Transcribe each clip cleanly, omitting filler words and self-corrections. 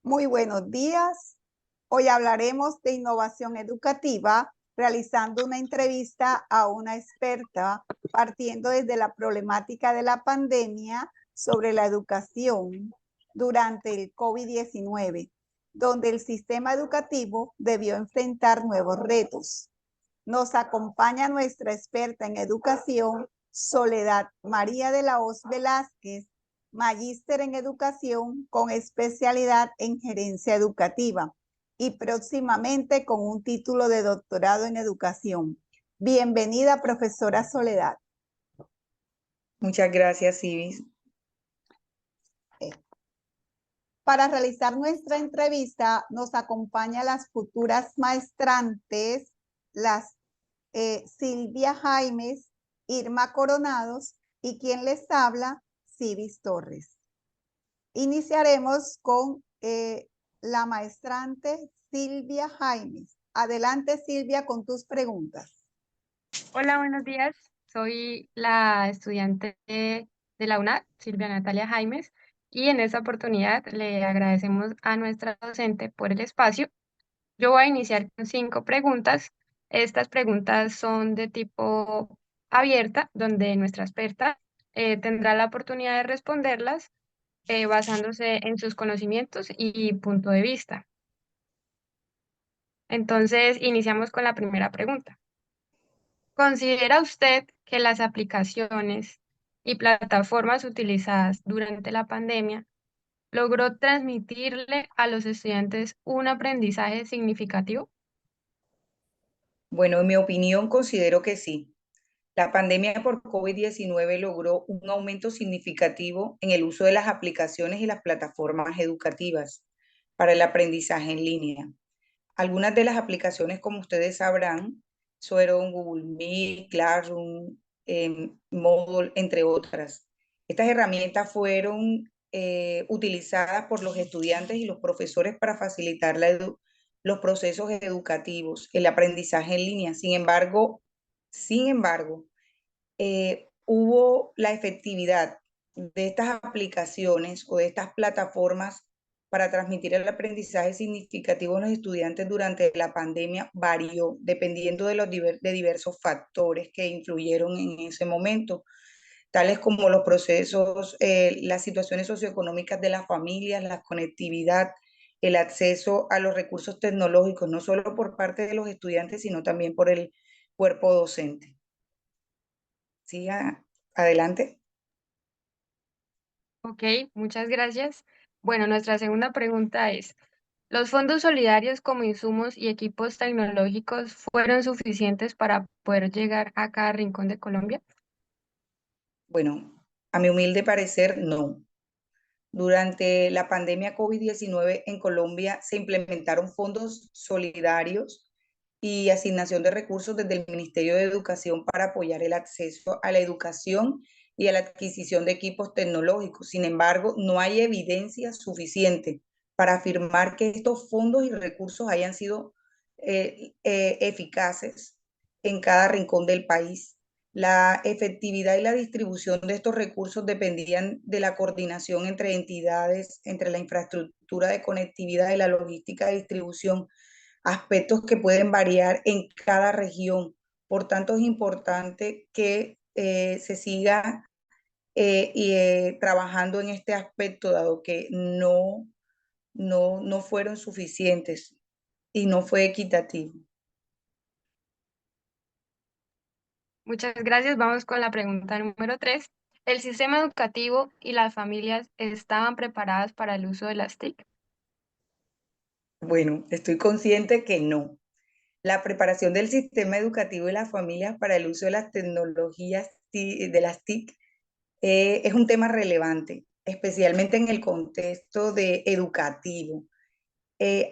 Muy buenos días. Hoy hablaremos de innovación educativa, realizando una entrevista a una experta partiendo desde la problemática de la pandemia sobre la educación durante el COVID-19, donde el sistema educativo debió enfrentar nuevos retos. Nos acompaña nuestra experta en educación, Soledad María de la Hoz Velázquez, magíster en educación con especialidad en gerencia educativa y próximamente con un título de doctorado en educación. Bienvenida, profesora Soledad. Muchas gracias, Ibis. Para realizar nuestra entrevista nos acompañan las futuras maestrantes, las Silvia Jaimes, Irma Coronados y quien les habla, Civis Torres. Iniciaremos con la maestrante Silvia Jaimes. Adelante, Silvia, con tus preguntas. Hola, buenos días. Soy la estudiante de la UNAD, Silvia Natalia Jaimes, y en esta oportunidad le agradecemos a nuestra docente por el espacio. Yo voy a iniciar con 5 preguntas. Estas preguntas son de tipo abierta, donde nuestra experta tendrá la oportunidad de responderlas basándose en sus conocimientos y punto de vista. Entonces, iniciamos con la primera pregunta. ¿Considera usted que las aplicaciones y plataformas utilizadas durante la pandemia logró transmitirle a los estudiantes un aprendizaje significativo? Bueno, en mi opinión, considero que sí. La pandemia por COVID-19 logró un aumento significativo en el uso de las aplicaciones y las plataformas educativas para el aprendizaje en línea. Algunas de las aplicaciones, como ustedes sabrán, fueron Google Meet, Classroom, Moodle, entre otras. Estas herramientas fueron utilizadas por los estudiantes y los profesores para facilitar los procesos educativos, el aprendizaje en línea. Sin embargo, hubo la efectividad de estas aplicaciones o de estas plataformas para transmitir el aprendizaje significativo a los estudiantes durante la pandemia varió dependiendo de diversos factores que influyeron en ese momento, tales como los procesos, las situaciones socioeconómicas de las familias, la conectividad, el acceso a los recursos tecnológicos, no solo por parte de los estudiantes, sino también por el cuerpo docente. Siga adelante. Ok, muchas gracias. Bueno, nuestra segunda pregunta es, ¿los fondos solidarios como insumos y equipos tecnológicos fueron suficientes para poder llegar a cada rincón de Colombia? Bueno, a mi humilde parecer, no. Durante la pandemia COVID-19 en Colombia se implementaron fondos solidarios y asignación de recursos desde el Ministerio de Educación para apoyar el acceso a la educación y a la adquisición de equipos tecnológicos. Sin embargo, no hay evidencia suficiente para afirmar que estos fondos y recursos hayan sido eficaces en cada rincón del país. La efectividad y la distribución de estos recursos dependían de la coordinación entre entidades, entre la infraestructura de conectividad y la logística de distribución, aspectos que pueden variar en cada región. Por tanto, es importante que se siga trabajando en este aspecto, dado que no fueron suficientes y no fue equitativo. Muchas gracias. Vamos con la pregunta número 3. ¿El sistema educativo y las familias estaban preparadas para el uso de las TIC? Bueno, estoy consciente que no. La preparación del sistema educativo y las familias para el uso de las tecnologías de las TIC es un tema relevante, especialmente en el contexto educativo.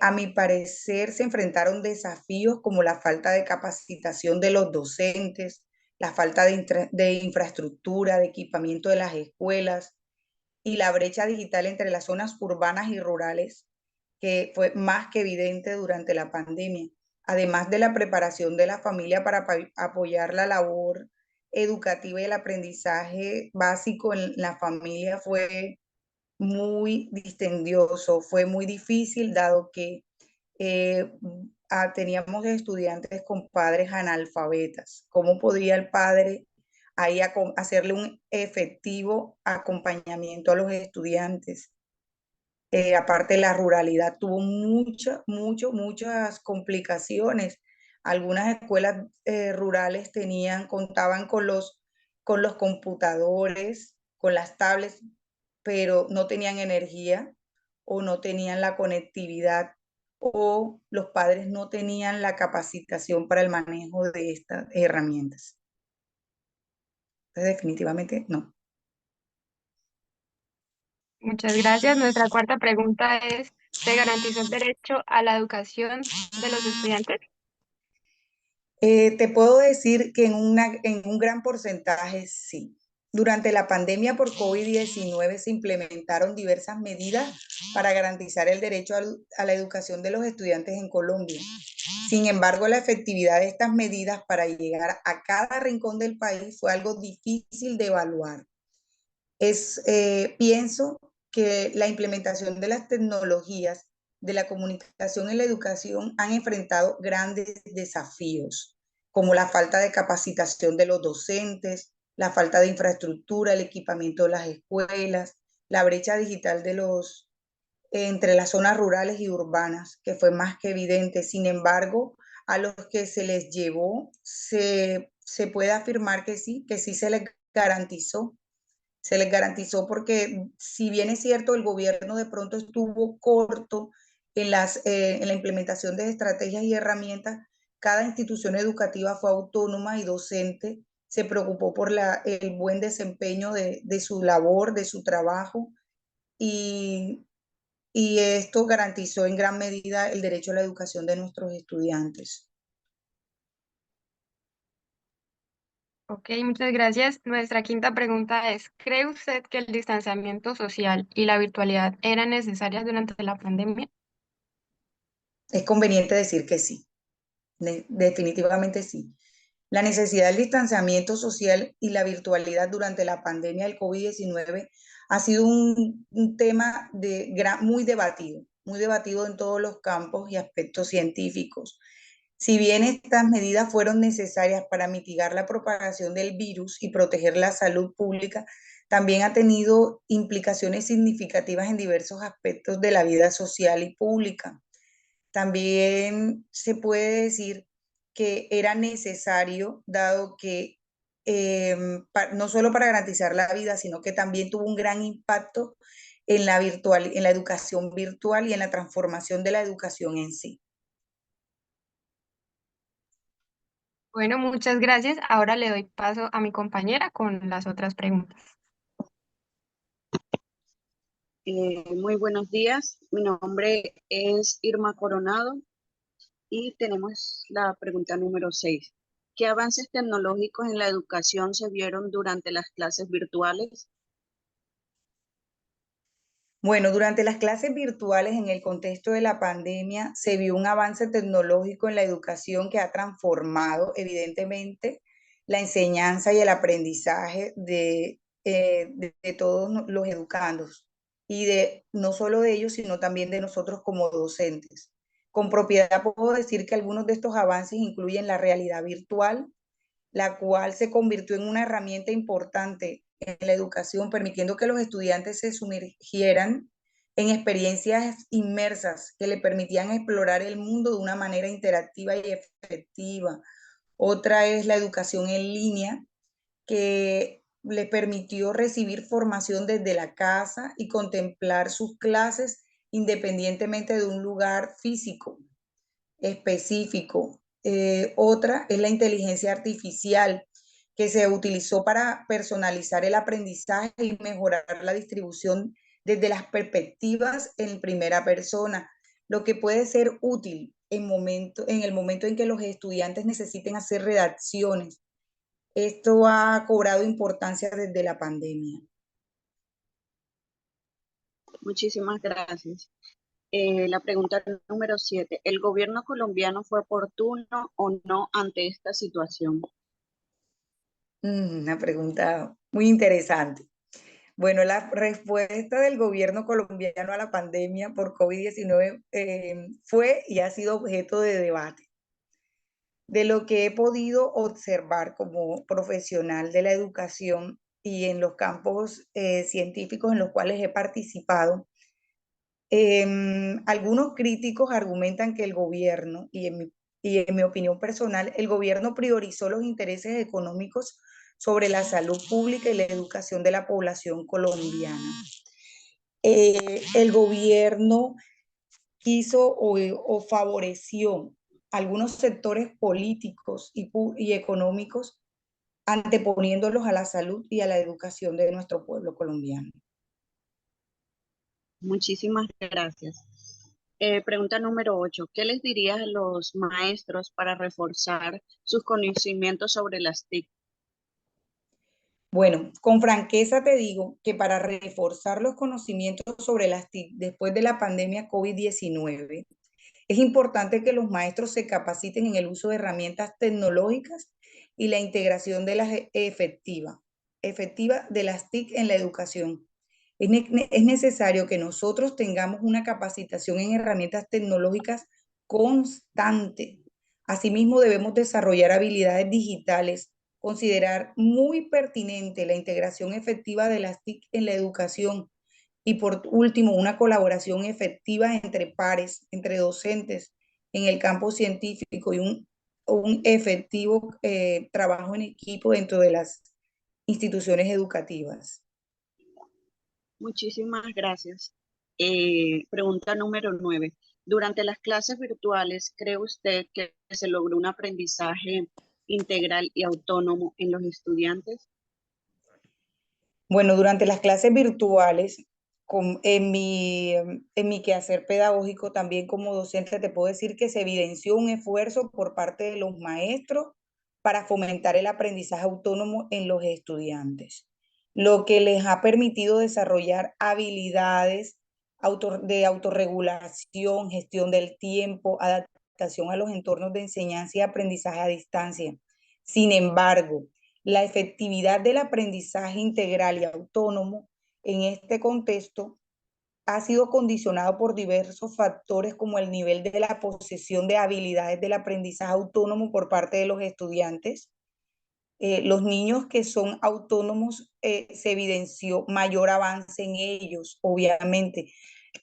A mi parecer, se enfrentaron desafíos como la falta de capacitación de los docentes, la falta de infraestructura, de equipamiento de las escuelas y la brecha digital entre las zonas urbanas y rurales, que fue más que evidente durante la pandemia. Además de la preparación de la familia para apoyar la labor educativa y el aprendizaje básico en la familia fue muy distendioso, fue muy difícil dado que teníamos estudiantes con padres analfabetas. ¿Cómo podía el padre ahí hacerle un efectivo acompañamiento a los estudiantes? Aparte, la ruralidad tuvo muchas complicaciones. Algunas escuelas rurales contaban con los computadores, con las tablets, pero no tenían energía o no tenían la conectividad o los padres no tenían la capacitación para el manejo de estas herramientas. Entonces, definitivamente no. Muchas gracias. Nuestra cuarta pregunta es, ¿se garantizó el derecho a la educación de los estudiantes? Te puedo decir que en un gran porcentaje sí. Durante la pandemia por COVID-19 se implementaron diversas medidas para garantizar el derecho a la educación de los estudiantes en Colombia. Sin embargo, la efectividad de estas medidas para llegar a cada rincón del país fue algo difícil de evaluar. Pienso que la implementación de las tecnologías de la comunicación en la educación han enfrentado grandes desafíos, como la falta de capacitación de los docentes, la falta de infraestructura, el equipamiento de las escuelas, la brecha digital entre las zonas rurales y urbanas, que fue más que evidente. Sin embargo, a los que se les llevó, se puede afirmar que sí se les garantizó. Se les garantizó porque, si bien es cierto, el gobierno de pronto estuvo corto en la implementación de estrategias y herramientas, cada institución educativa fue autónoma y docente, se preocupó por el buen desempeño de su labor, de su trabajo, y, y esto garantizó en gran medida el derecho a la educación de nuestros estudiantes. Ok, muchas gracias. Nuestra quinta pregunta es, ¿cree usted que el distanciamiento social y la virtualidad eran necesarias durante la pandemia? Es conveniente decir que sí, definitivamente sí. La necesidad del distanciamiento social y la virtualidad durante la pandemia del COVID-19 ha sido un tema muy debatido en todos los campos y aspectos científicos. Si bien estas medidas fueron necesarias para mitigar la propagación del virus y proteger la salud pública, también ha tenido implicaciones significativas en diversos aspectos de la vida social y pública. También se puede decir que era necesario, dado que no solo para garantizar la vida, sino que también tuvo un gran impacto en en la educación virtual y en la transformación de la educación en sí. Bueno, muchas gracias. Ahora le doy paso a mi compañera con las otras preguntas. Muy buenos días, mi nombre es Irma Coronado y tenemos la pregunta número 6. ¿Qué avances tecnológicos en la educación se vieron durante las clases virtuales? Bueno, durante las clases virtuales en el contexto de la pandemia se vio un avance tecnológico en la educación que ha transformado evidentemente la enseñanza y el aprendizaje de todos los educandos y de no solo de ellos, sino también de nosotros como docentes. Con propiedad puedo decir que algunos de estos avances incluyen la realidad virtual, la cual se convirtió en una herramienta importante en la educación, permitiendo que los estudiantes se sumergieran en experiencias inmersas que le permitían explorar el mundo de una manera interactiva y efectiva. Otra es la educación en línea, que le permitió recibir formación desde la casa y contemplar sus clases independientemente de un lugar físico específico. Otra es la inteligencia artificial, que se utilizó para personalizar el aprendizaje y mejorar la distribución desde las perspectivas en primera persona, lo que puede ser útil en el momento en que los estudiantes necesiten hacer redacciones. Esto ha cobrado importancia desde la pandemia. Muchísimas gracias. La pregunta número 7. ¿El gobierno colombiano fue oportuno o no ante esta situación? Una pregunta muy interesante. Bueno, la respuesta del gobierno colombiano a la pandemia por COVID-19 fue y ha sido objeto de debate. De lo que he podido observar como profesional de la educación y en los campos científicos en los cuales he participado, algunos críticos argumentan que el gobierno, y en mi opinión personal, el gobierno priorizó los intereses económicos sobre la salud pública y la educación de la población colombiana. El gobierno quiso o favoreció algunos sectores políticos y económicos anteponiéndolos a la salud y a la educación de nuestro pueblo colombiano. Muchísimas gracias. Pregunta número 8. ¿Qué les dirías a los maestros para reforzar sus conocimientos sobre las TIC? Bueno, con franqueza te digo que para reforzar los conocimientos sobre las TIC después de la pandemia COVID-19, es importante que los maestros se capaciten en el uso de herramientas tecnológicas y la integración de las efectiva de las TIC en la educación. Es necesario que nosotros tengamos una capacitación en herramientas tecnológicas constante. Asimismo, debemos desarrollar habilidades digitales, considerar muy pertinente la integración efectiva de las TIC en la educación y por último, una colaboración efectiva entre pares, entre docentes en el campo científico y un efectivo trabajo en equipo dentro de las instituciones educativas. Muchísimas gracias. Pregunta número 9. Durante las clases virtuales, ¿cree usted que se logró un aprendizaje integral y autónomo en los estudiantes? Bueno, durante las clases virtuales, en mi quehacer pedagógico también como docente, te puedo decir que se evidenció un esfuerzo por parte de los maestros para fomentar el aprendizaje autónomo en los estudiantes, lo que les ha permitido desarrollar habilidades de autorregulación, gestión del tiempo, adaptación a los entornos de enseñanza y aprendizaje a distancia. Sin embargo, la efectividad del aprendizaje integral y autónomo en este contexto ha sido condicionado por diversos factores como el nivel de la posesión de habilidades del aprendizaje autónomo por parte de los estudiantes. Los niños que son autónomos se evidenció mayor avance en ellos, obviamente.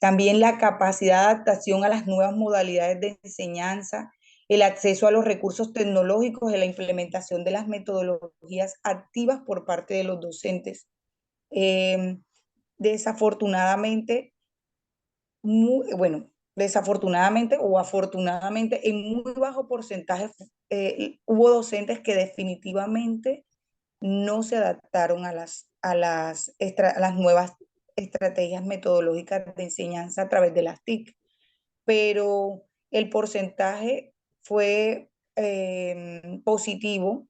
También la capacidad de adaptación a las nuevas modalidades de enseñanza, el acceso a los recursos tecnológicos y la implementación de las metodologías activas por parte de los docentes. Desafortunadamente, desafortunadamente o afortunadamente, en muy bajo porcentaje hubo docentes que definitivamente no se adaptaron a las nuevas estrategias metodológicas de enseñanza a través de las TIC, pero el porcentaje fue positivo,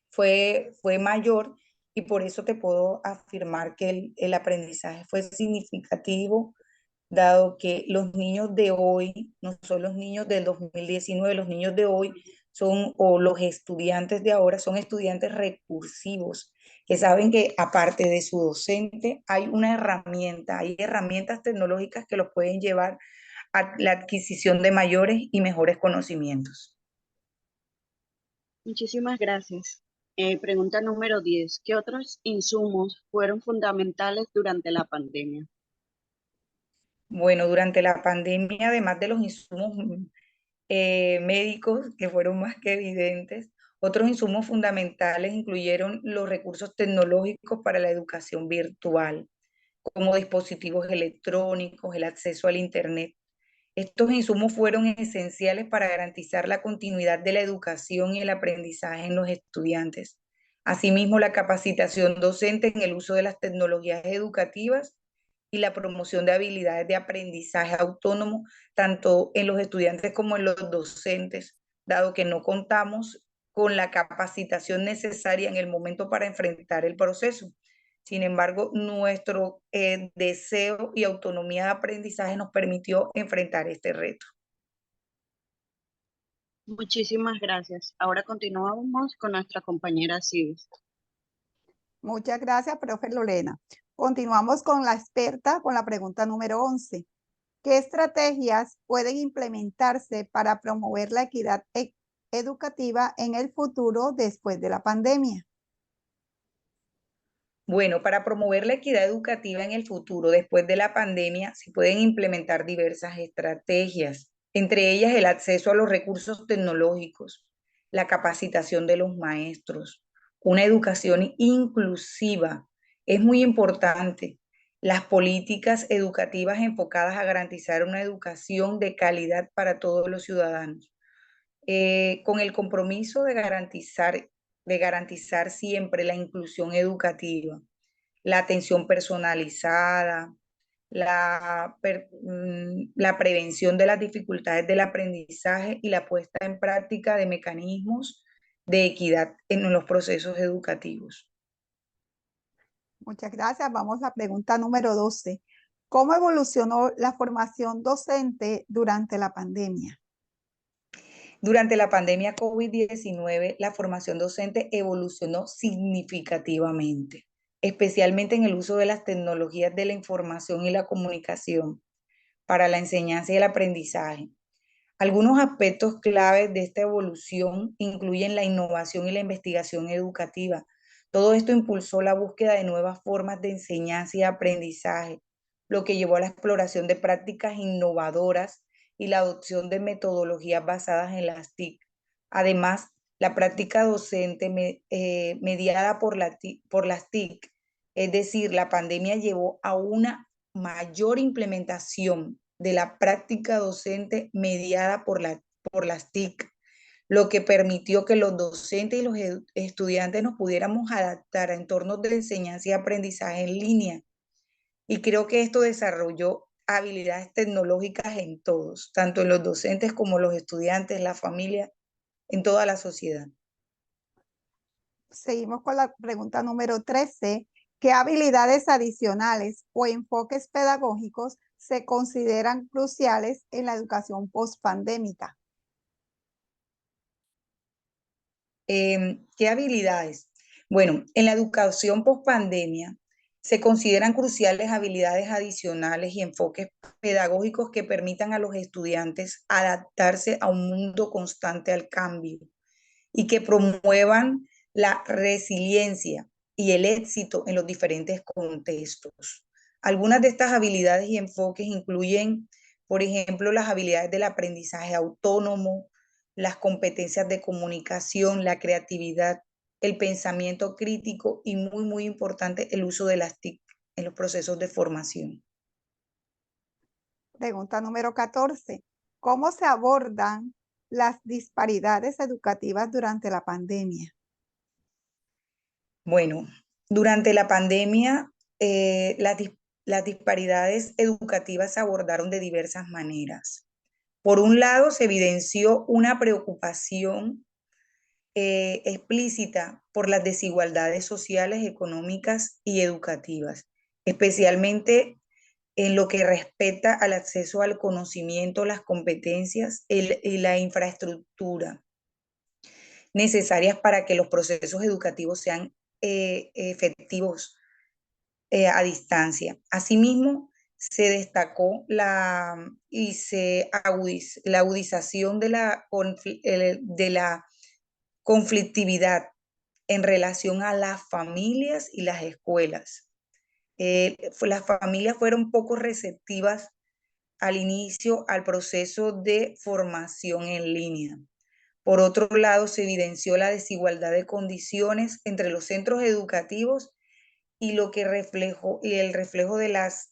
fue mayor y por eso te puedo afirmar que el aprendizaje fue significativo, dado que los niños de hoy, no son los niños del 2019, los niños de hoy son, o los estudiantes de ahora, son estudiantes recursivos, que saben que aparte de su docente hay una herramienta, hay herramientas tecnológicas que los pueden llevar a la adquisición de mayores y mejores conocimientos. Muchísimas gracias. Pregunta número 10. ¿Qué otros insumos fueron fundamentales durante la pandemia? Bueno, durante la pandemia, además de los insumos médicos, que fueron más que evidentes, otros insumos fundamentales incluyeron los recursos tecnológicos para la educación virtual, como dispositivos electrónicos, el acceso al Internet. Estos insumos fueron esenciales para garantizar la continuidad de la educación y el aprendizaje en los estudiantes. Asimismo, la capacitación docente en el uso de las tecnologías educativas y la promoción de habilidades de aprendizaje autónomo, tanto en los estudiantes como en los docentes, dado que no contamos con la capacitación necesaria en el momento para enfrentar el proceso. Sin embargo, nuestro deseo y autonomía de aprendizaje nos permitió enfrentar este reto. Muchísimas gracias. Ahora continuamos con nuestra compañera Cibes. Muchas gracias, profe Lorena. Continuamos con la experta con la pregunta número 11. ¿Qué estrategias pueden implementarse para promover la equidad educativa en el futuro después de la pandemia? Bueno, para promover la equidad educativa en el futuro después de la pandemia, se pueden implementar diversas estrategias, entre ellas el acceso a los recursos tecnológicos, la capacitación de los maestros, una educación inclusiva. Es muy importante. Las políticas educativas enfocadas a garantizar una educación de calidad para todos los ciudadanos, con el compromiso de garantizar siempre la inclusión educativa, la atención personalizada, la prevención de las dificultades del aprendizaje y la puesta en práctica de mecanismos de equidad en los procesos educativos. Muchas gracias. Vamos a la pregunta número 12. ¿Cómo evolucionó la formación docente durante la pandemia? Durante la pandemia COVID-19, la formación docente evolucionó significativamente, especialmente en el uso de las tecnologías de la información y la comunicación para la enseñanza y el aprendizaje. Algunos aspectos claves de esta evolución incluyen la innovación y la investigación educativa. Todo esto impulsó la búsqueda de nuevas formas de enseñanza y aprendizaje, lo que llevó a la exploración de prácticas innovadoras y la adopción de metodologías basadas en las TIC. Además, la práctica docente mediada por las TIC, es decir, la pandemia llevó a una mayor implementación de la práctica docente mediada por las TIC, lo que permitió que los docentes y los estudiantes nos pudiéramos adaptar a entornos de enseñanza y aprendizaje en línea. Y creo que esto desarrolló habilidades tecnológicas en todos, tanto en los docentes como los estudiantes, la familia, en toda la sociedad. Seguimos con la pregunta número 13. ¿Qué habilidades adicionales o enfoques pedagógicos se consideran cruciales en la educación post-pandémica? ¿Qué habilidades? Bueno, en la educación post-pandemia se consideran cruciales habilidades adicionales y enfoques pedagógicos que permitan a los estudiantes adaptarse a un mundo constante al cambio y que promuevan la resiliencia y el éxito en los diferentes contextos. Algunas de estas habilidades y enfoques incluyen, por ejemplo, las habilidades del aprendizaje autónomo, las competencias de comunicación, la creatividad, el pensamiento crítico y muy importante, el uso de las TIC en los procesos de formación. Pregunta número 14. ¿Cómo se abordan las disparidades educativas durante la pandemia? Bueno, durante la pandemia, las disparidades educativas se abordaron de diversas maneras. Por un lado, se evidenció una preocupación explícita por las desigualdades sociales, económicas y educativas, especialmente en lo que respecta al acceso al conocimiento, las competencias y la infraestructura necesarias para que los procesos educativos sean efectivos a distancia. Asimismo, se destacó la agudización de la conflictividad en relación a las familias y las escuelas. Las familias fueron poco receptivas al inicio al proceso de formación en línea. Por otro lado, se evidenció la desigualdad de condiciones entre los centros educativos y el reflejo de las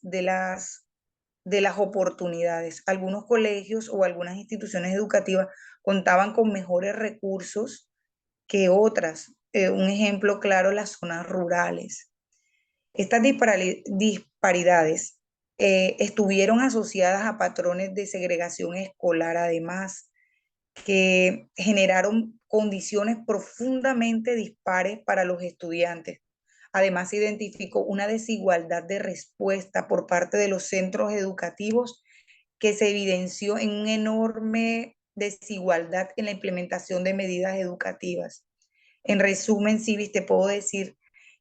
oportunidades. Algunos colegios o algunas instituciones educativas contaban con mejores recursos que otras. Un ejemplo claro, las zonas rurales. Estas disparidades estuvieron asociadas a patrones de segregación escolar, además, que generaron condiciones profundamente dispares para los estudiantes. Además, se identificó una desigualdad de respuesta por parte de los centros educativos que se evidenció en una enorme desigualdad en la implementación de medidas educativas. En resumen, Civis, te puedo decir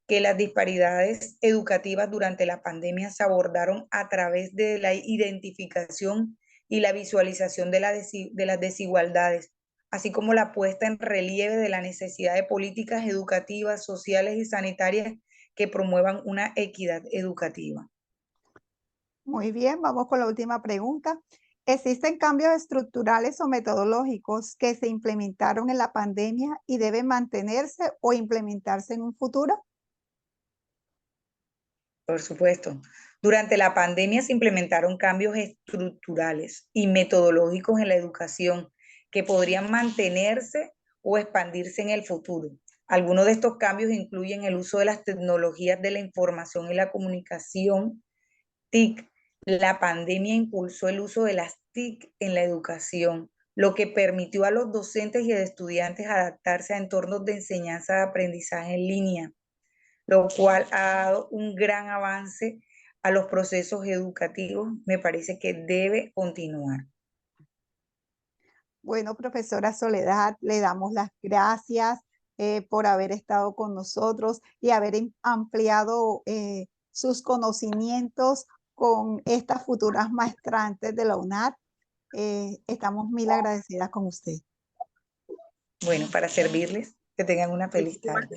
que las disparidades educativas durante la pandemia se abordaron a través de la identificación y la visualización de las desigualdades, así como la puesta en relieve de la necesidad de políticas educativas, sociales y sanitarias que promuevan una equidad educativa. Muy bien, vamos con la última pregunta. ¿Existen cambios estructurales o metodológicos que se implementaron en la pandemia y deben mantenerse o implementarse en un futuro? Por supuesto. Durante la pandemia se implementaron cambios estructurales y metodológicos en la educación que podrían mantenerse o expandirse en el futuro. Algunos de estos cambios incluyen el uso de las tecnologías de la información y la comunicación, TIC. La pandemia impulsó el uso de las TIC en la educación, lo que permitió a los docentes y estudiantes adaptarse a entornos de enseñanza y aprendizaje en línea, lo cual ha dado un gran avance a los procesos educativos. Me parece que debe continuar. Bueno, profesora Soledad, le damos las gracias por haber estado con nosotros y haber ampliado sus conocimientos con estas futuras maestrantes de la UNAD. Estamos mil agradecidas con usted. Bueno, para servirles, que tengan una feliz tarde.